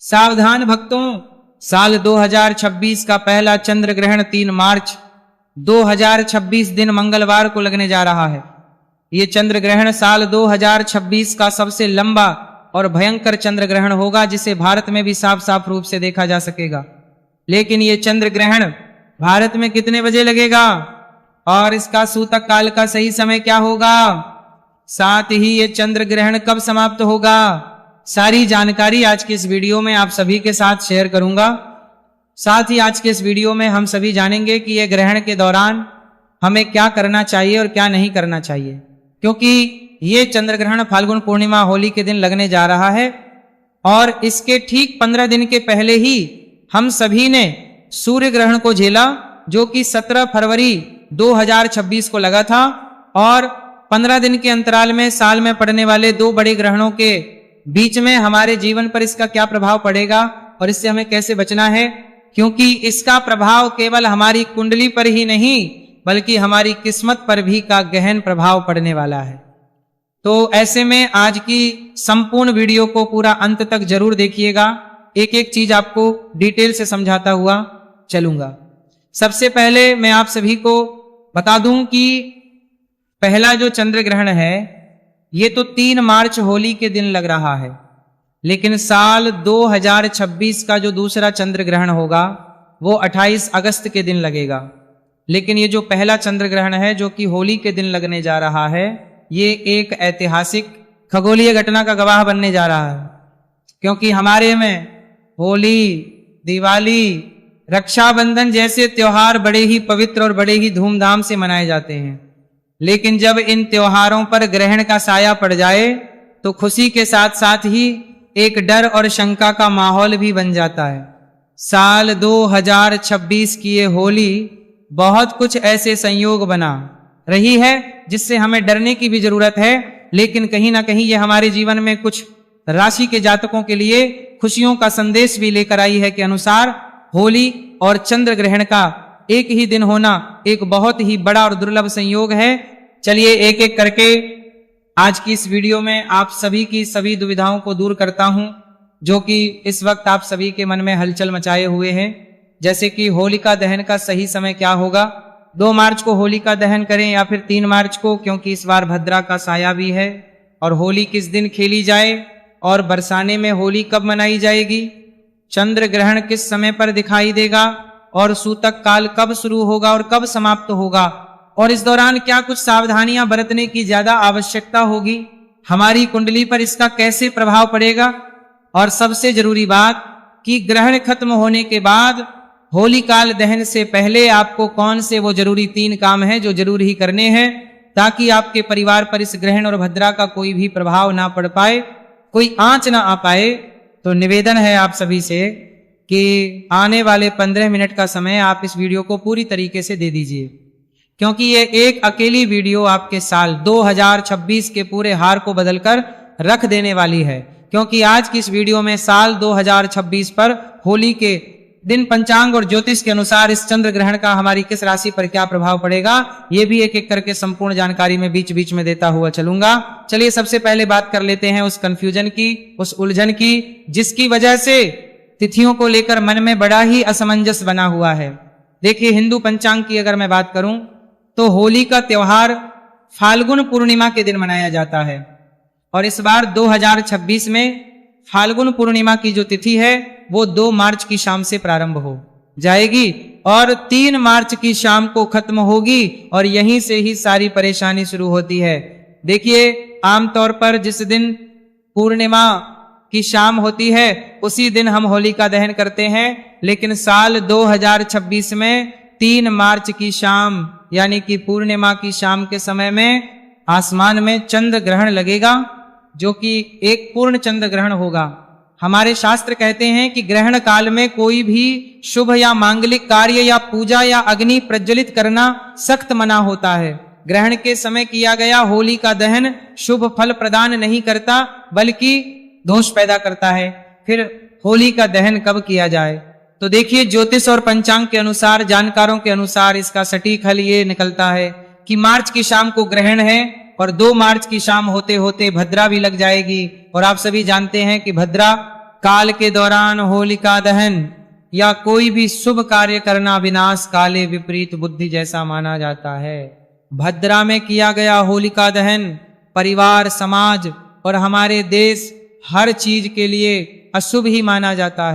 सावधान भक्तों, साल 2026 का पहला चंद्र ग्रहण 3 मार्च 2026 दिन मंगलवार को लगने जा रहा है। ये चंद्र ग्रहण साल 2026 का सबसे लंबा और भयंकर चंद्र ग्रहण होगा, जिसे भारत में भी साफ साफ रूप से देखा जा सकेगा। लेकिन ये चंद्र ग्रहण भारत में कितने बजे लगेगा और इसका सूतक काल का सही समय क्या होगा, साथ ही ये चंद्र ग्रहण कब समाप्त होगा, सारी जानकारी आज के इस वीडियो में आप सभी के साथ शेयर करूंगा। साथ ही आज के इस वीडियो में हम सभी जानेंगे कि यह ग्रहण के दौरान हमें क्या करना चाहिए और क्या नहीं करना चाहिए, क्योंकि ये चंद्र ग्रहण फाल्गुन पूर्णिमा होली के दिन लगने जा रहा है और इसके ठीक 15 दिन के पहले ही हम सभी ने सूर्य ग्रहण को झेला, जो कि 17 फरवरी 2026 को लगा था। और 15 दिन के अंतराल में साल में पड़ने वाले 2 बड़े ग्रहणों के बीच में हमारे जीवन पर इसका क्या प्रभाव पड़ेगा और इससे हमें कैसे बचना है, क्योंकि इसका प्रभाव केवल हमारी कुंडली पर ही नहीं बल्कि हमारी किस्मत पर भी का गहन प्रभाव पड़ने वाला है। तो ऐसे में आज की संपूर्ण वीडियो को पूरा अंत तक जरूर देखिएगा, एक एक चीज आपको डिटेल से समझाता हुआ चलूंगा। सबसे पहले मैं आप सभी को बता दूं कि पहला जो चंद्र ग्रहण है ये तो 3 मार्च होली के दिन लग रहा है, लेकिन साल 2026 का जो दूसरा चंद्र ग्रहण होगा वो 28 अगस्त के दिन लगेगा। लेकिन ये जो पहला चंद्र ग्रहण है जो कि होली के दिन लगने जा रहा है, ये एक ऐतिहासिक खगोलीय घटना का गवाह बनने जा रहा है, क्योंकि हमारे में होली, दिवाली, रक्षाबंधन जैसे त्योहार बड़े ही पवित्र और बड़े ही धूमधाम से मनाए जाते हैं। लेकिन जब इन त्योहारों पर ग्रहण का साया पड़ जाए तो खुशी के साथ साथ ही एक डर और शंका का माहौल भी बन जाता है। साल 2026 की ये होली बहुत कुछ ऐसे संयोग बना रही है जिससे हमें डरने की भी जरूरत है, लेकिन कहीं ना कहीं ये हमारे जीवन में कुछ राशि के जातकों के लिए खुशियों का संदेश भी लेकर आई है कि अनुसार होली और चंद्र ग्रहण का एक ही दिन होना एक बहुत ही बड़ा और दुर्लभ संयोग है। चलिए एक एक करके आज की इस वीडियो में आप सभी की सभी दुविधाओं को दूर करता हूं, जो कि इस वक्त आप सभी के मन में हलचल मचाए हुए हैं। जैसे कि होलिका दहन का सही समय क्या होगा, 2 मार्च को होलिका दहन करें या फिर 3 मार्च को, क्योंकि इस बार भद्रा का साया भी है। और होली किस दिन खेली जाए और बरसाने में होली कब मनाई जाएगी, चंद्र ग्रहण किस समय पर दिखाई देगा और सूतक काल कब शुरू होगा और कब समाप्त होगा, और इस दौरान क्या कुछ सावधानियां बरतने की ज्यादा आवश्यकता होगी, हमारी कुंडली पर इसका कैसे प्रभाव पड़ेगा, और सबसे जरूरी बात कि ग्रहण खत्म होने के बाद होली काल दहन से पहले आपको कौन से वो जरूरी 3 काम हैं जो जरूर ही करने हैं, ताकि आपके परिवार पर इस ग्रहण और भद्रा का कोई भी प्रभाव ना पड़ पाए, कोई आंच ना आ पाए। तो निवेदन है आप सभी से कि आने वाले 15 मिनट का समय आप इस वीडियो को पूरी तरीके से दे दीजिए, क्योंकि ये एक अकेली वीडियो आपके साल 2026 के पूरे हार को बदलकर रख देने वाली है। क्योंकि आज की इस वीडियो में साल 2026 पर होली के दिन पंचांग और ज्योतिष के अनुसार इस चंद्र ग्रहण का हमारी किस राशि पर क्या प्रभाव पड़ेगा, ये भी एक एक करके संपूर्ण जानकारी में बीच बीच में देता हुआ चलूंगा। चलिए सबसे पहले बात कर लेते हैं उस कंफ्यूजन की, उस उलझन की, जिसकी वजह से तिथियों को लेकर मन में बड़ा ही असमंजस बना हुआ है। देखिए, हिंदू पंचांग की अगर मैं बात करूं तो होली का त्योहार फाल्गुन पूर्णिमा के दिन मनाया जाता है, और इस बार 2026 में फाल्गुन पूर्णिमा की जो तिथि है वो 2 मार्च की शाम से प्रारंभ हो जाएगी और 3 मार्च की शाम को खत्म होगी, और यहीं से ही सारी परेशानी शुरू होती है। देखिए, आमतौर पर जिस दिन पूर्णिमा की शाम होती है उसी दिन हम होली का दहन करते हैं, लेकिन साल 2026 में 3 मार्च की शाम यानी कि पूर्णिमा की शाम के समय में आसमान में चंद्र ग्रहण लगेगा, जो कि एक पूर्ण चंद्र ग्रहण होगा। हमारे शास्त्र कहते हैं कि ग्रहण काल में कोई भी शुभ या मांगलिक कार्य या पूजा या अग्नि प्रज्वलित करना सख्त मना होता है। ग्रहण के समय किया गया होली का दहन शुभ फल प्रदान नहीं करता बल्कि दोष पैदा करता है। फिर होली का दहन कब किया जाए, तो देखिए, ज्योतिष और पंचांग के अनुसार, जानकारों के अनुसार इसका सटीक हल ये निकलता है कि मार्च की शाम को ग्रहण है और 2 मार्च की शाम होते होते भद्रा भी लग जाएगी। और आप सभी जानते हैं कि भद्रा काल के दौरान होलिका दहन या कोई भी शुभ कार्य करना विनाश काले विपरीत बुद्धि जैसा माना जाता है। भद्रा में किया गया होलिका दहन परिवार, समाज और हमारे देश हर चीज के लिए अशुभ ही माना जाता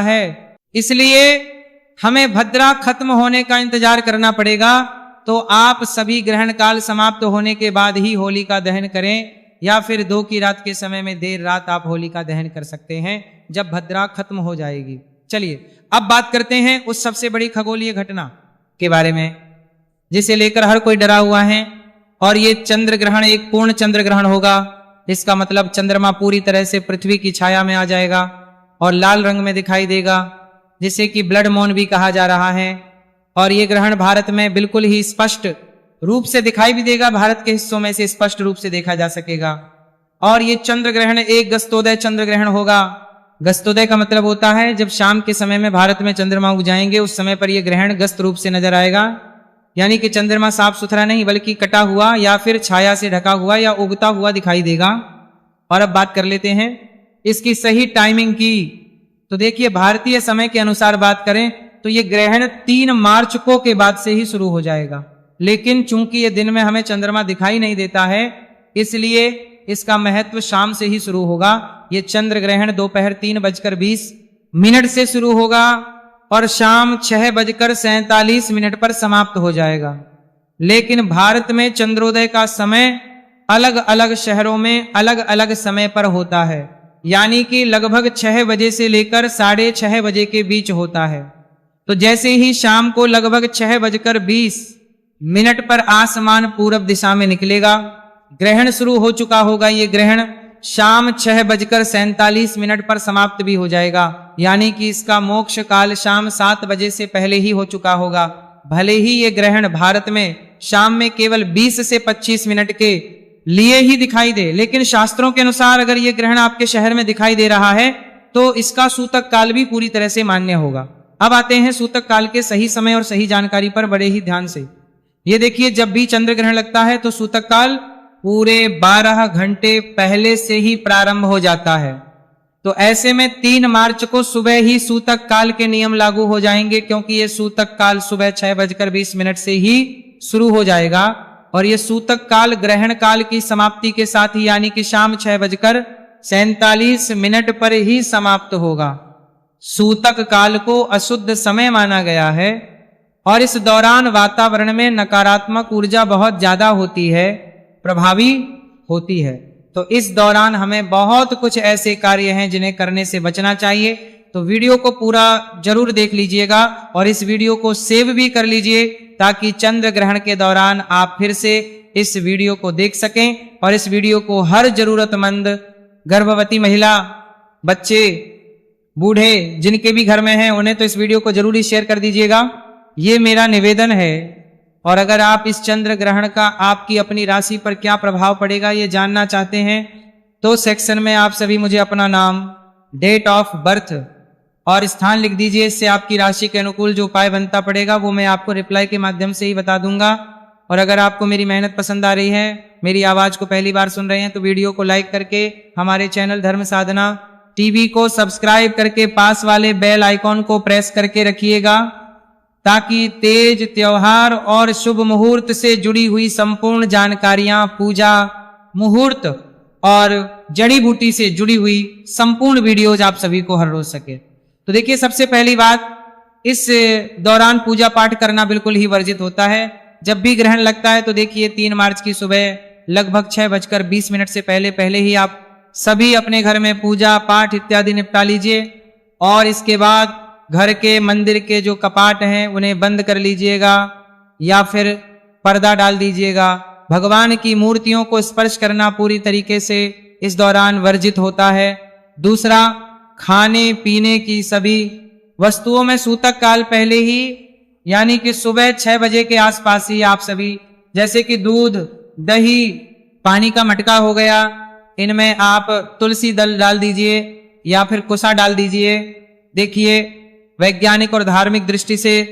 है। इसलिए हमें भद्रा खत्म होने का इंतजार करना पड़ेगा। तो आप सभी ग्रहण काल समाप्त होने के बाद ही होलिका दहन करें, या फिर 2 की रात के समय में देर रात आप होलिका दहन कर सकते हैं जब भद्रा खत्म हो जाएगी। चलिए अब बात करते हैं उस सबसे बड़ी खगोलीय घटना के बारे में जिसे लेकर हर कोई डरा हुआ है। और ये चंद्र ग्रहण एक पूर्ण चंद्र ग्रहण होगा। इसका मतलब चंद्रमा पूरी तरह से पृथ्वी की छाया में आ जाएगा और लाल रंग में दिखाई देगा, जिसे कि ब्लड मून भी कहा जा रहा है। और ये ग्रहण भारत में बिल्कुल ही स्पष्ट रूप से दिखाई भी देगा, भारत के हिस्सों में से स्पष्ट रूप से देखा जा सकेगा। और ये चंद्र ग्रहण एक गस्तोदय चंद्र ग्रहण होगा। गस्तोदय का मतलब होता है जब शाम के समय में भारत में चंद्रमा उग जाएंगे, उस समय पर यह ग्रहण गस्त रूप से नजर आएगा। यानी कि चंद्रमा साफ सुथरा नहीं बल्कि कटा हुआ या फिर छाया से ढका हुआ या उगता हुआ दिखाई देगा। और अब बात कर लेते हैं इसकी सही टाइमिंग की। तो देखिए भारतीय समय के अनुसार बात करें तो ये ग्रहण 3 मार्च को के बाद से ही शुरू हो जाएगा, लेकिन चूंकि ये दिन में हमें चंद्रमा दिखाई नहीं देता है इसलिए इसका महत्व शाम से ही शुरू होगा। ये चंद्र ग्रहण दोपहर 3:20 से शुरू होगा और शाम 6:47 पर समाप्त हो जाएगा। लेकिन भारत में चंद्रोदय का समय अलग अलग शहरों में अलग अलग समय पर होता है, यानी कि लगभग 6 बजे से लेकर 6:30 बजे के बीच होता है। तो जैसे ही शाम को लगभग 6:20 पर आसमान पूरब दिशा में निकलेगा, ग्रहण शुरू हो चुका होगा। ये ग्रहण शाम 6:47 पर समाप्त भी हो जाएगा, यानी कि इसका मोक्ष काल शाम 7 बजे से पहले ही हो चुका होगा। भले ही ये ग्रहण भारत में शाम में केवल 20 से 25 मिनट के लिए ही दिखाई दे, लेकिन शास्त्रों के अनुसार अगर ये ग्रहण आपके शहर में दिखाई दे रहा है तो इसका सूतक काल भी पूरी तरह से मान्य होगा। अब आते हैं सूतक काल के सही समय और सही जानकारी पर बड़े ही ध्यान से। ये देखिए जब भी चंद्र ग्रहण लगता है तो सूतक काल पूरे 12 घंटे पहले से ही प्रारंभ हो जाता है। तो ऐसे में 3 मार्च को सुबह ही सूतक काल के नियम लागू हो जाएंगे, क्योंकि ये सूतक काल सुबह 6:20 से ही शुरू हो जाएगा। और ये सूतक काल ग्रहण काल की समाप्ति के साथ ही यानी कि शाम 6:47 पर ही समाप्त होगा। सूतक काल को अशुद्ध समय माना गया है और इस दौरान वातावरण में नकारात्मक ऊर्जा बहुत ज्यादा होती है, प्रभावी होती है। तो इस दौरान हमें बहुत कुछ ऐसे कार्य हैं जिन्हें करने से बचना चाहिए। तो वीडियो को पूरा जरूर देख लीजिएगा और इस वीडियो को सेव भी कर लीजिए ताकि चंद्र ग्रहण के दौरान आप फिर से इस वीडियो को देख सकें। और इस वीडियो को हर जरूरतमंद गर्भवती महिला, बच्चे, बूढ़े जिनके भी घर में हैं उन्हें तो इस वीडियो को जरूर ही शेयर कर दीजिएगा, ये मेरा निवेदन है। और अगर आप इस चंद्र ग्रहण का आपकी अपनी राशि पर क्या प्रभाव पड़ेगा ये जानना चाहते हैं तो सेक्शन में आप सभी मुझे अपना नाम, डेट ऑफ बर्थ और स्थान लिख दीजिए। इससे आपकी राशि के अनुकूल जो उपाय बनता पड़ेगा वो मैं आपको रिप्लाई के माध्यम से ही बता दूंगा। और अगर आपको मेरी मेहनत पसंद आ रही है, मेरी आवाज को पहली बार सुन रहे हैं तो वीडियो को लाइक करके हमारे चैनल धर्म साधना टीवी को सब्सक्राइब करके पास वाले बेल आइकॉन को प्रेस करके रखिएगा ताकि तेज, त्योहार और शुभ मुहूर्त से जुड़ी हुई संपूर्ण जानकारियां, पूजा, मुहूर्त और जड़ी बूटी से जुड़ी हुई संपूर्ण वीडियोज आप सभी को हर रोज सके। तो देखिए सबसे पहली बात, इस दौरान पूजा पाठ करना बिल्कुल ही वर्जित होता है। जब भी ग्रहण लगता है तो देखिए 3 मार्च की सुबह लगभग 6:20 से पहले ही आप सभी अपने घर में पूजा पाठ इत्यादि निपटा लीजिए। और इसके बाद घर के मंदिर के जो कपाट हैं उन्हें बंद कर लीजिएगा या फिर पर्दा डाल दीजिएगा। भगवान की मूर्तियों को स्पर्श करना पूरी तरीके से इस दौरान वर्जित होता है। दूसरा, खाने पीने की सभी वस्तुओं में सूतक काल पहले ही यानी कि सुबह 6 बजे के आसपास ही आप सभी, जैसे कि दूध, दही, पानी का मटका हो गया, इनमें आप तुलसी दल डाल दीजिए या फिर कुसा डाल दीजिए। देखिए वैज्ञानिक और धार्मिक दृष्टि से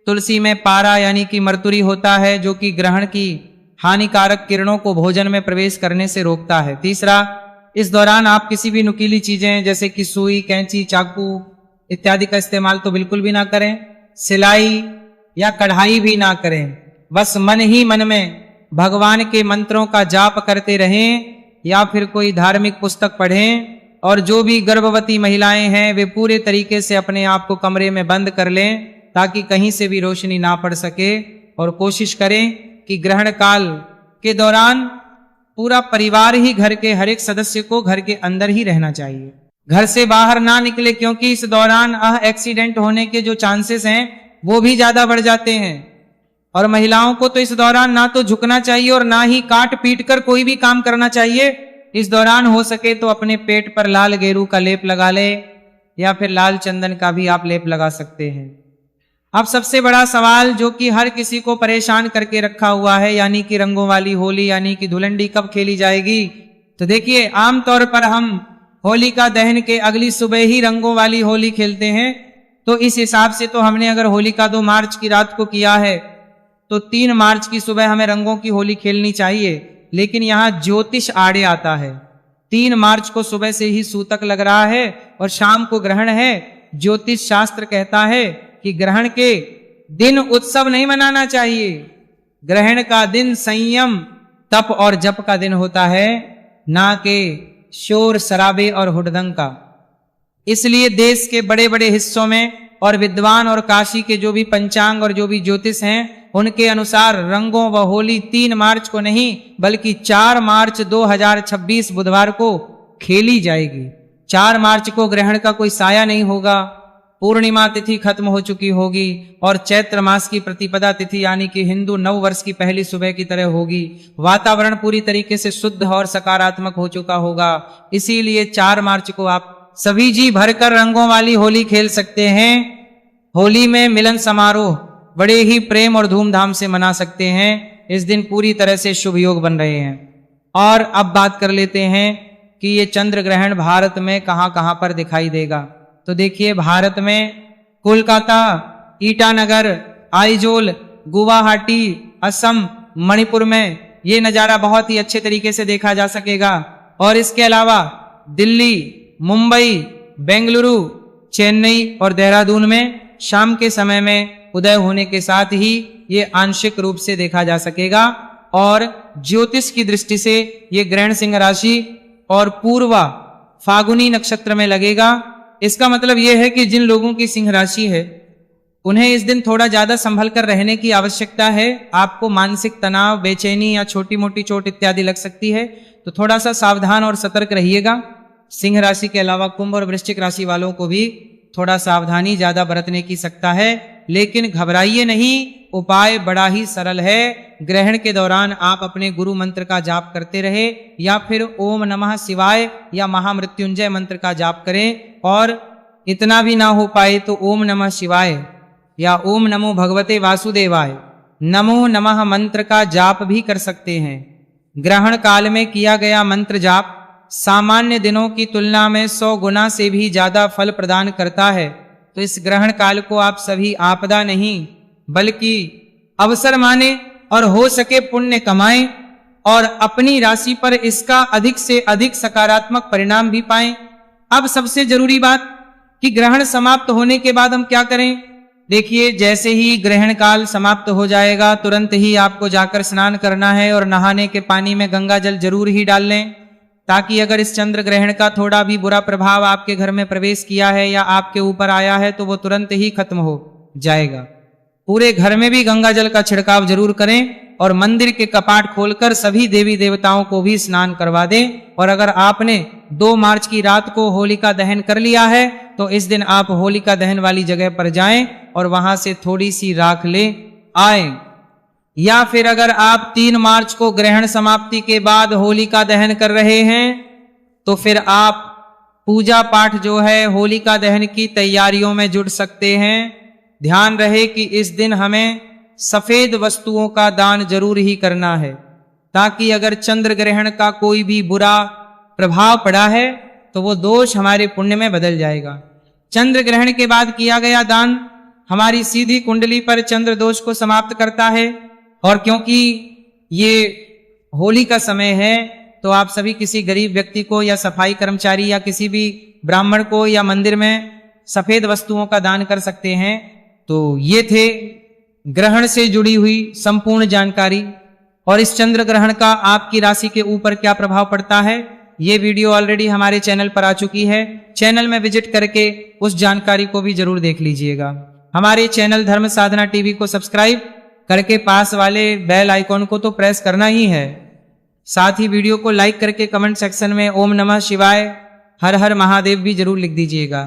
तुलसी में पारा यानी कि मर्तुरी होता है जो कि ग्रहण की हानिकारक किरणों को भोजन में प्रवेश करने से रोकता है। तीसरा, इस दौरान आप किसी भी नुकीली चीजें जैसे कि सुई, कैंची, चाकू इत्यादि का इस्तेमाल तो बिल्कुल भी ना करें। सिलाई या कढ़ाई भी ना करें। बस मन ही मन में भगवान के मंत्रों का जाप करते रहें या फिर कोई धार्मिक पुस्तक पढ़ें। और जो भी गर्भवती महिलाएं हैं वे पूरे तरीके से अपने आप को कमरे में बंद कर लें ताकि कहीं से भी रोशनी ना पड़ सके। और कोशिश करें कि ग्रहण काल के दौरान पूरा परिवार ही घर के हर एक सदस्य को घर के अंदर ही रहना चाहिए, घर से बाहर ना निकले, क्योंकि इस दौरान एक्सीडेंट होने के जो चांसेस हैं वो भी ज्यादा बढ़ जाते हैं। और महिलाओं को तो इस दौरान ना तो झुकना चाहिए और ना ही काट पीट कर कोई भी काम करना चाहिए। इस दौरान हो सके तो अपने पेट पर लाल गेरू का लेप लगा ले या फिर लाल चंदन का भी आप लेप लगा सकते हैं। अब सबसे बड़ा सवाल जो कि हर किसी को परेशान करके रखा हुआ है, यानी कि रंगों वाली होली यानी कि धुलंडी कब खेली जाएगी। तो देखिए, आमतौर पर हम होलिका दहन के अगली सुबह ही रंगों वाली होली खेलते हैं। तो इस हिसाब से तो हमने अगर होलिका 2 मार्च की रात को किया है तो 3 मार्च की सुबह हमें रंगों की होली खेलनी चाहिए। लेकिन यहाँ ज्योतिष आड़े आता है। 3 मार्च को सुबह से ही सूतक लग रहा है और शाम को ग्रहण है। ज्योतिष शास्त्र कहता है कि ग्रहण के दिन उत्सव नहीं मनाना चाहिए। ग्रहण का दिन संयम, तप और जप का दिन होता है, ना कि शोर शराबे और हुड़दंग का। इसलिए देश के बड़े बड़े हिस्सों में और विद्वान और काशी के जो भी पंचांग और जो भी ज्योतिष हैं उनके अनुसार रंगों व होली 3 मार्च को नहीं बल्कि 4 मार्च 2026 बुधवार को खेली जाएगी। 4 मार्च को ग्रहण का कोई साया नहीं होगा। पूर्णिमा तिथि खत्म हो चुकी होगी और चैत्र मास की प्रतिपदा तिथि यानी कि हिंदू नव वर्ष की पहली सुबह की तरह होगी। वातावरण पूरी तरीके से शुद्ध और सकारात्मक हो चुका होगा। इसीलिए 4 मार्च को आप सभी जी भरकर रंगों वाली होली खेल सकते हैं। होली में मिलन समारोह बड़े ही प्रेम और धूमधाम से मना सकते हैं। इस दिन पूरी तरह से शुभ योग बन रहे हैं। और अब बात कर लेते हैं कि ये चंद्र ग्रहण भारत में कहां कहां पर दिखाई देगा। तो देखिए, भारत में कोलकाता, ईटानगर, आइजोल, गुवाहाटी, असम, मणिपुर में ये नजारा बहुत ही अच्छे तरीके से देखा जा सकेगा। और इसके अलावा दिल्ली, मुंबई, बेंगलुरु, चेन्नई और देहरादून में शाम के समय में उदय होने के साथ ही ये आंशिक रूप से देखा जा सकेगा। और ज्योतिष की दृष्टि से ये ग्रहण सिंह राशि और पूर्वा फागुनी नक्षत्र में लगेगा। इसका मतलब यह है कि जिन लोगों की सिंह राशि है उन्हें इस दिन थोड़ा ज्यादा संभल कर रहने की आवश्यकता है। आपको मानसिक तनाव, बेचैनी या छोटी मोटी चोट इत्यादि लग सकती है, तो थोड़ा सा सावधान और सतर्क रहिएगा। सिंह राशि के अलावा कुंभ और वृश्चिक राशि वालों को भी थोड़ा सावधानी ज्यादा बरतने की सकता है, लेकिन घबराइए नहीं। उपाय बड़ा ही सरल है। ग्रहण के दौरान आप अपने गुरु मंत्र का जाप करते रहे या फिर ओम नमः शिवाय या महामृत्युंजय मंत्र का जाप करें। और इतना भी ना हो पाए तो ओम नमः शिवाय या ओम नमो भगवते वासुदेवाय नमो नमः मंत्र का जाप भी कर सकते हैं। ग्रहण काल में किया गया मंत्र जाप सामान्य दिनों की तुलना में 100 गुना से भी ज्यादा फल प्रदान करता है। तो इस ग्रहण काल को आप सभी आपदा नहीं बल्कि अवसर माने और हो सके पुण्य कमाएं और अपनी राशि पर इसका अधिक से अधिक सकारात्मक परिणाम भी पाएं। अब सबसे जरूरी बात कि ग्रहण समाप्त होने के बाद हम क्या करें। देखिए, जैसे ही ग्रहण काल समाप्त हो जाएगा तुरंत ही आपको जाकर स्नान करना है और नहाने के पानी में गंगा जल जरूर ही डाल लें, ताकि अगर इस चंद्र ग्रहण का थोड़ा भी बुरा प्रभाव आपके घर में प्रवेश किया है या आपके ऊपर आया है तो वो तुरंत ही खत्म हो जाएगा। पूरे घर में भी गंगा जल का छिड़काव जरूर करें और मंदिर के कपाट खोलकर सभी देवी देवताओं को भी स्नान करवा दें। और अगर आपने 2 मार्च की रात को होलिका दहन कर लिया है तो इस दिन आप होलिका दहन वाली जगह पर जाएं और वहां से थोड़ी सी राख ले आएं। या फिर अगर आप 3 मार्च को ग्रहण समाप्ति के बाद होलिका दहन कर रहे हैं तो फिर आप पूजा पाठ जो है होलिका दहन की तैयारियों में जुट सकते हैं। ध्यान रहे कि इस दिन हमें सफेद वस्तुओं का दान जरूर ही करना है, ताकि अगर चंद्र ग्रहण का कोई भी बुरा प्रभाव पड़ा है तो वो दोष हमारे पुण्य में बदल जाएगा। चंद्र ग्रहण के बाद किया गया दान हमारी सीधी कुंडली पर चंद्र दोष को समाप्त करता है। और क्योंकि ये होली का समय है तो आप सभी किसी गरीब व्यक्ति को या सफाई कर्मचारी या किसी भी ब्राह्मण को या मंदिर में सफेद वस्तुओं का दान कर सकते हैं। तो ये थे ग्रहण से जुड़ी हुई संपूर्ण जानकारी। और इस चंद्र ग्रहण का आपकी राशि के ऊपर क्या प्रभाव पड़ता है, ये वीडियो ऑलरेडी हमारे चैनल पर आ चुकी है। चैनल में विजिट करके उस जानकारी को भी जरूर देख लीजिएगा। हमारे चैनल धर्म साधना टीवी को सब्सक्राइब करके पास वाले बेल आइकॉन को तो प्रेस करना ही है। साथ ही वीडियो को लाइक करके कमेंट सेक्शन में ओम नमः शिवाय, हर हर महादेव भी जरूर लिख दीजिएगा।